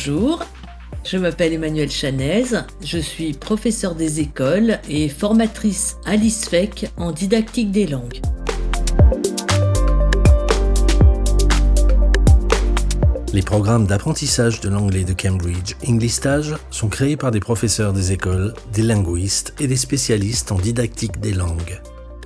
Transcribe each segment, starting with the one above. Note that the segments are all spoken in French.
Bonjour, je m'appelle Emmanuelle Chanaise, je suis professeure des écoles et formatrice à l'ISFEC en didactique des langues. Les programmes d'apprentissage de l'anglais de Cambridge Englistage sont créés par des professeurs des écoles, des linguistes et des spécialistes en didactique des langues.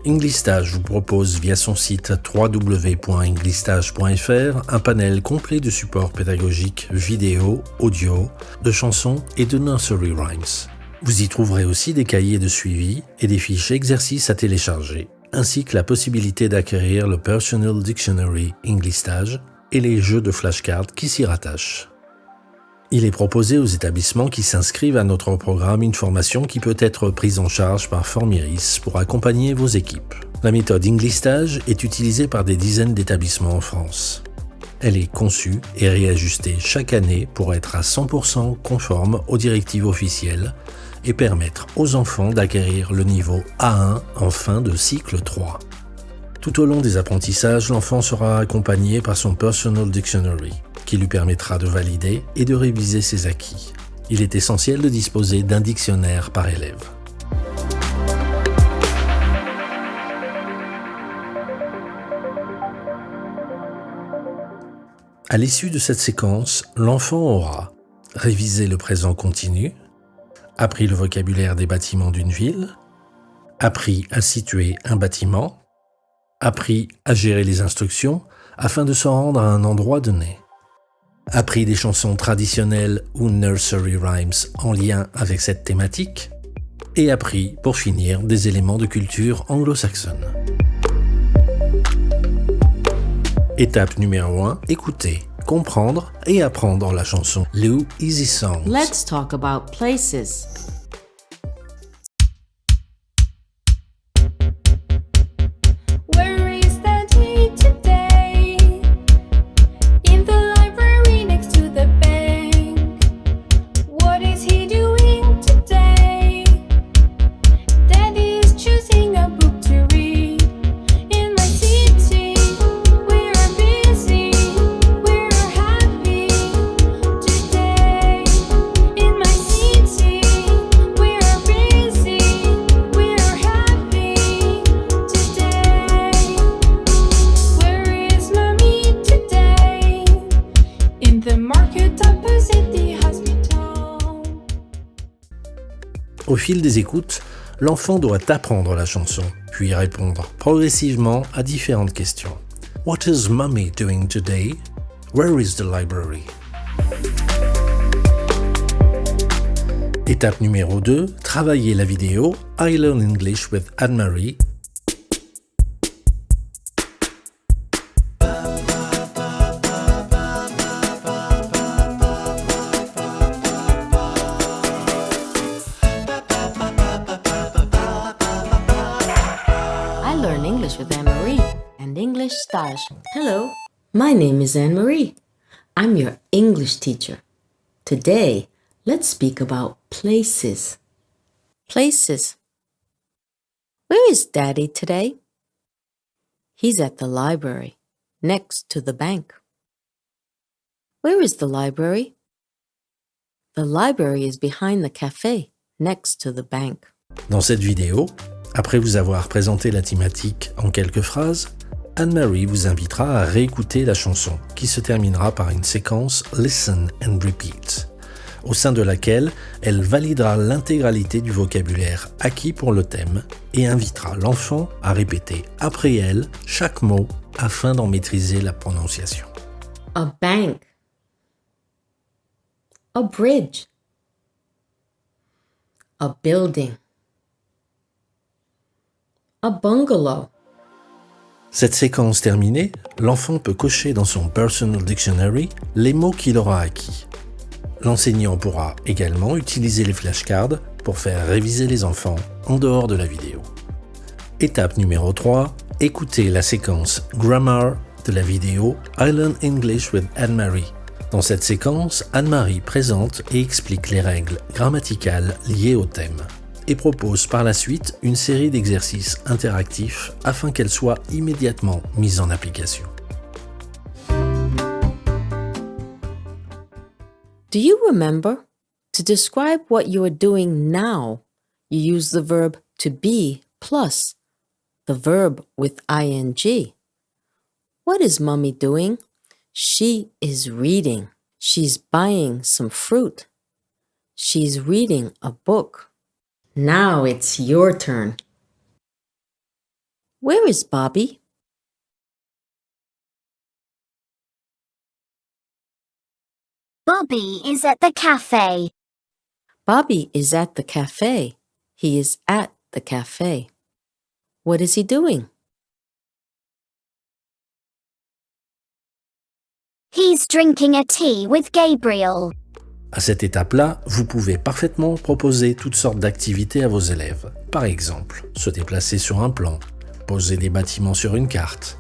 Englistage vous propose via son site www.englistage.fr un panel complet de supports pédagogiques, vidéo, audio, de chansons et de nursery rhymes. Vous y trouverez aussi des cahiers de suivi et des fiches exercices à télécharger, ainsi que la possibilité d'acquérir le Personal Dictionary Englistage et les jeux de flashcards qui s'y rattachent. Il est proposé aux établissements qui s'inscrivent à notre programme une formation qui peut être prise en charge par Formiris pour accompagner vos équipes. La méthode Englistage est utilisée par des dizaines d'établissements en France. Elle est conçue et réajustée chaque année pour être à 100% conforme aux directives officielles et permettre aux enfants d'acquérir le niveau A1 en fin de cycle 3. Tout au long des apprentissages, l'enfant sera accompagné par son Personal Dictionary, qui lui permettra de valider et de réviser ses acquis. Il est essentiel de disposer d'un dictionnaire par élève. À l'issue de cette séquence, l'enfant aura révisé le présent continu, appris le vocabulaire des bâtiments d'une ville, appris à situer un bâtiment, appris à gérer les instructions afin de se rendre à un endroit donné, appris des chansons traditionnelles ou nursery rhymes en lien avec cette thématique, et appris, pour finir, des éléments de culture anglo-saxonne. Étape numéro 1, écouter, comprendre et apprendre la chanson Lou Easy Songs. Let's talk about places. Au fil des écoutes, l'enfant doit apprendre la chanson, puis répondre progressivement à différentes questions. What is mommy doing today? Where is the library? Étape numéro 2, travailler la vidéo I Learn English with Anne-Marie. Learn English with Anne-Marie and English Stage. Hello, my name is Anne-Marie. I'm your English teacher. Today, let's speak about places. Places. Where is Daddy today? He's at the library, next to the bank. Where is the library? The library is behind the cafe, next to the bank. Dans cette vidéo, après vous avoir présenté la thématique en quelques phrases, Anne-Marie vous invitera à réécouter la chanson qui se terminera par une séquence Listen and Repeat, au sein de laquelle elle validera l'intégralité du vocabulaire acquis pour le thème et invitera l'enfant à répéter après elle chaque mot afin d'en maîtriser la prononciation. A bank. A bridge. A building. A bungalow. Cette séquence terminée, l'enfant peut cocher dans son Personal Dictionary les mots qu'il aura acquis. L'enseignant pourra également utiliser les flashcards pour faire réviser les enfants en dehors de la vidéo. Étape numéro 3, écoutez la séquence Grammar de la vidéo I Learn English with Anne-Marie. Dans cette séquence, Anne-Marie présente et explique les règles grammaticales liées au thème et propose par la suite une série d'exercices interactifs afin qu'elles soient immédiatement mises en application. Do you remember? To describe what you are doing now, you use the verb to be plus the verb with ing. What is Mommy doing? She is reading. She's buying some fruit. She's reading a book. Now it's your turn. Where is Bobby? Bobby is at the cafe. Bobby is at the cafe. He is at the cafe. What is he doing? He's drinking a tea with Gabriel. À cette étape-là, vous pouvez parfaitement proposer toutes sortes d'activités à vos élèves. Par exemple, se déplacer sur un plan, poser des bâtiments sur une carte,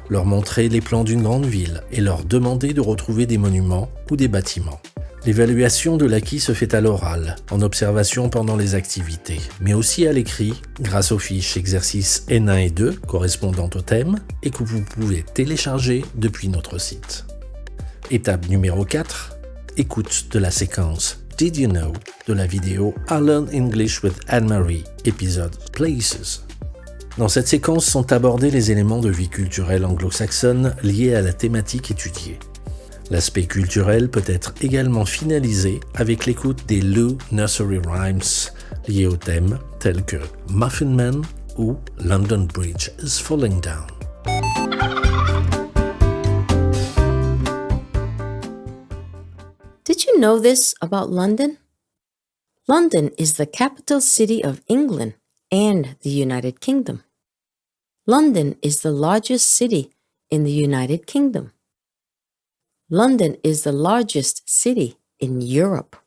leur montrer les plans d'une grande ville et leur demander de retrouver des monuments ou des bâtiments. L'évaluation de l'acquis se fait à l'oral, en observation pendant les activités, mais aussi à l'écrit, grâce aux fiches exercices N1 et 2 correspondant au thème et que vous pouvez télécharger depuis notre site. Étape numéro 4, écoute de la séquence Did You Know de la vidéo I Learn English with Anne-Marie, épisode Places. Dans cette séquence sont abordés les éléments de vie culturelle anglo-saxonne liés à la thématique étudiée. L'aspect culturel peut être également finalisé avec l'écoute des Lou Nursery Rhymes liés au thème tels que Muffin Man ou London Bridge is Falling Down. Did you know this about London? London is the capital city of England and the United Kingdom. London is the largest city in the United Kingdom. London is the largest city in Europe.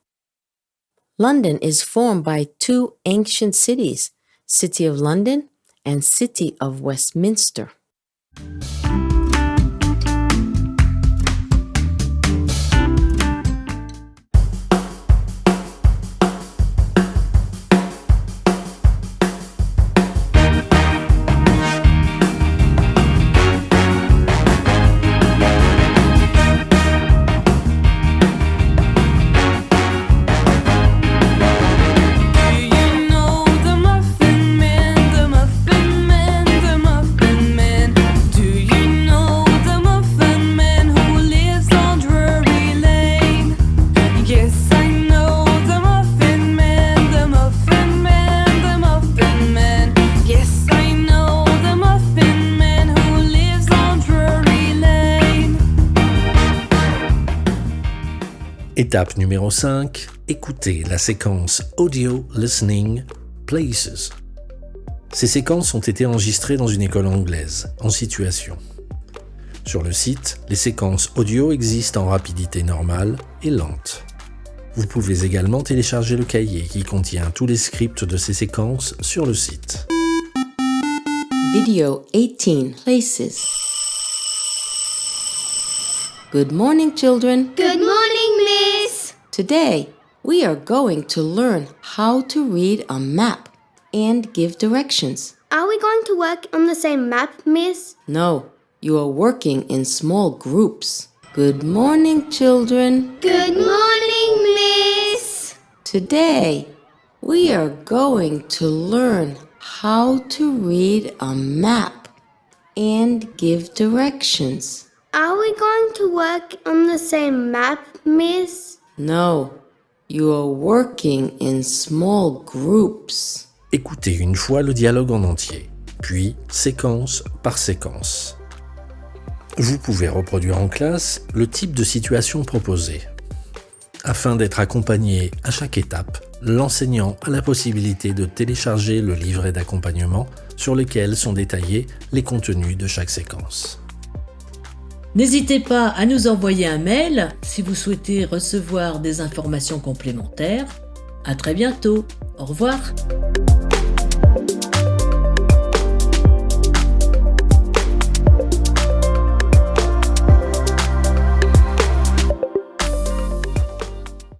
London is formed by two ancient cities, City of London and City of Westminster. Étape numéro 5, écoutez la séquence Audio Listening Places. Ces séquences ont été enregistrées dans une école anglaise, en situation. Sur le site, les séquences audio existent en rapidité normale et lente. Vous pouvez également télécharger le cahier qui contient tous les scripts de ces séquences sur le site. Video 18 Places. Good morning, children. Good morning, Miss. Today, we are going to learn how to read a map and give directions. Are we going to work on the same map, Miss? No, you are working in small groups. Good morning, children. Good morning, Miss. Today, we are going to learn how to read a map and give directions. Are we going to work on the same map, Miss? No, you are working in small groups. Écoutez une fois le dialogue en entier, puis séquence par séquence. Vous pouvez reproduire en classe le type de situation proposée. Afin d'être accompagné à chaque étape, l'enseignant a la possibilité de télécharger le livret d'accompagnement sur lequel sont détaillés les contenus de chaque séquence. N'hésitez pas à nous envoyer un mail si vous souhaitez recevoir des informations complémentaires. À très bientôt. Au revoir.